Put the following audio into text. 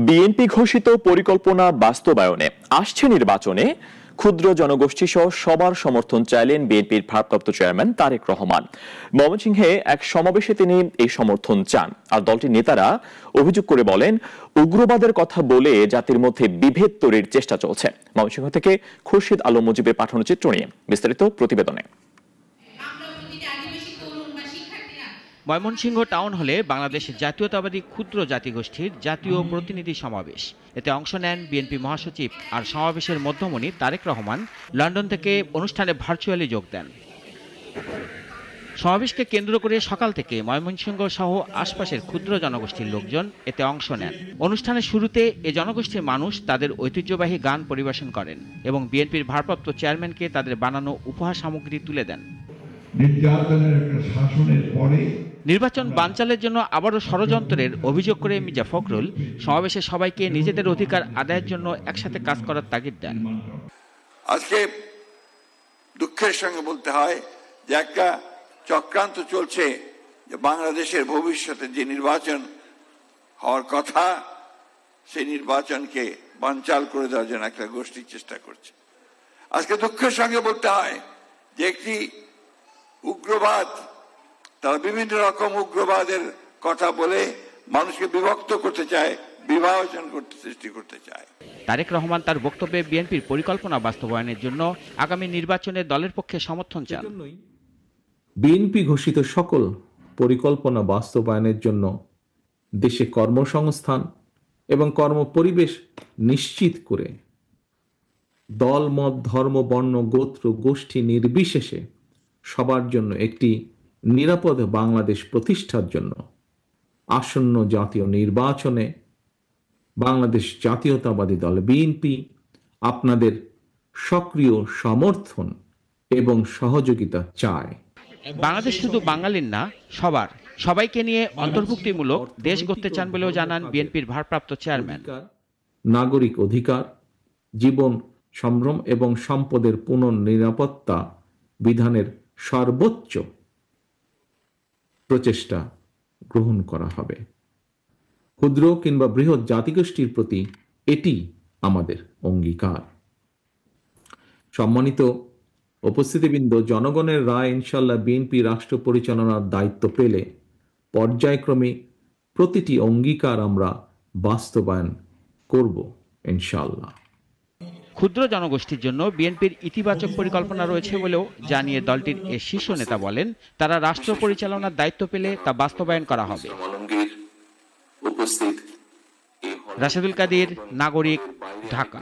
BNP ঘোষিত পরিকল্পনা বাস্তবায়নে আসছে নির্বাচনে ক্ষুদ্র জনগোষ্ঠী সহ সবার সমর্থন চাইলেন বিএনপির ভারপ্রাপ্ত চেয়ারম্যান তারেক রহমান। ময়মনসিংহে এক সমাবেশে তিনি এই সমর্থন চান। আর দলটির নেতারা অভিযোগ করে বলেন, উগ্রবাদের কথা বলে জাতির মধ্যে বিভেদ তৈরির চেষ্টা চলছে। ময়মনসিংহ থেকে খুরশিদ আলম মুজিবের পাঠানো চিত্র নিয়ে বিস্তারিত প্রতিবেদনে। ময়মনসিংহ টাউন হলে বাংলাদেশ জাতীয়তাবাদী ক্ষুদ্র জাতিগোষ্ঠীর জাতীয় প্রতিনিধি সমাবেশ। এতে অংশ নেন বিএনপি মহাসচিব আর সমাবেশের মধ্যমণি তারেক রহমান লন্ডন থেকে অনুষ্ঠানে ভার্চুয়ালি যোগ দেন। সমাবেশকে কেন্দ্র করে সকাল থেকে ময়মনসিংহ সহ আশপাশের ক্ষুদ্র জনগোষ্ঠীর লোকজন এতে অংশ নেন। অনুষ্ঠানের শুরুতে এ জনগোষ্ঠীর মানুষ তাদের ঐতিহ্যবাহী গান পরিবেশন করেন এবং বিএনপির ভারপ্রাপ্ত চেয়ারম্যানকে তাদের বানানো উপহার সামগ্রী তুলে দেন। নির্যাতনের একটা শাসনের পরে নির্বাচন বানচালের জন্য আবারও ষড়যন্ত্রের অভিযোগ করে মির্জা ফখরুল সমাবেশে সবাইকে নিজেদের অধিকার আদায়ের জন্য একসাথে কাজ করার তাগিদ দেন। আজকে দুঃখের সঙ্গে বলতে হয় যে একটা চক্রান্ত চলছে, যে বাংলাদেশের ভবিষ্যতে যে নির্বাচন হওয়ার কথা সেই নির্বাচনকে বানচাল করে দেওয়ার জন্য একটা গোষ্ঠী চেষ্টা করছে। আজকে দুঃখের সঙ্গে বলতে হয় যে একটি উগ্রবাদ, তারা বিভিন্ন রকম উগ্রবাদের কথা বলে মানুষকে বিভক্ত করতে চায়, বিভাজন করতে সৃষ্টি করতে চায়। তারেক রহমান তার বক্তব্যে বিএনপির পরিকল্পনা বাস্তবায়নের জন্য আগামী নির্বাচনে দলের পক্ষে সমর্থন চান। বিএনপি ঘোষিত সকল পরিকল্পনা বাস্তবায়নের জন্য দেশে কর্মসংস্থান এবং কর্মপরিবেশ নিশ্চিত করে দল, মত, ধর্ম, বর্ণ, গোত্র, গোষ্ঠী নির্বিশেষে সবার জন্য একটি নিরাপদ বাংলাদেশ প্রতিষ্ঠার জন্য আসন্ন জাতীয় নির্বাচনে বাংলাদেশ জাতীয়তাবাদী দল বিএনপি আপনাদের সক্রিয় সমর্থন এবং সহযোগিতা চায়। বাংলাদেশ শুধু বাঙালির না, সবাইকে নিয়ে অন্তর্ভুক্তিমূলক দেশ গড়তে চান বলেও জানান বিএনপির ভারপ্রাপ্ত চেয়ারম্যান। নাগরিক অধিকার, জীবন, সম্ভ্রম এবং সম্পদের পুনর্নিরাপত্তা বিধানের সর্বোচ্চ প্রচেষ্টা গ্রহণ করা হবে। ক্ষুদ্র কিংবা বৃহৎ জাতিগোষ্ঠীর প্রতি এটি আমাদের অঙ্গীকার। সম্মানিত উপস্থিতিবৃন্দ, জনগণের রায় ইনশাল্লাহ বিএনপি রাষ্ট্র পরিচালনার দায়িত্ব পেলে পর্যায়ক্রমে প্রতিটি অঙ্গীকার আমরা বাস্তবায়ন করব ইনশাল্লাহ। ক্ষুদ্র জনগোষ্ঠীর জন্য বিএনপির ইতিবাচক পরিকল্পনা রয়েছে বলেও জানিয়ে দলটির এ শীর্ষ নেতা বলেন, তারা রাষ্ট্র পরিচালনার দায়িত্ব পেলে তা বাস্তবায়ন করা হবে। রাশেদুল কাদির, নাগরিক, ঢাকা।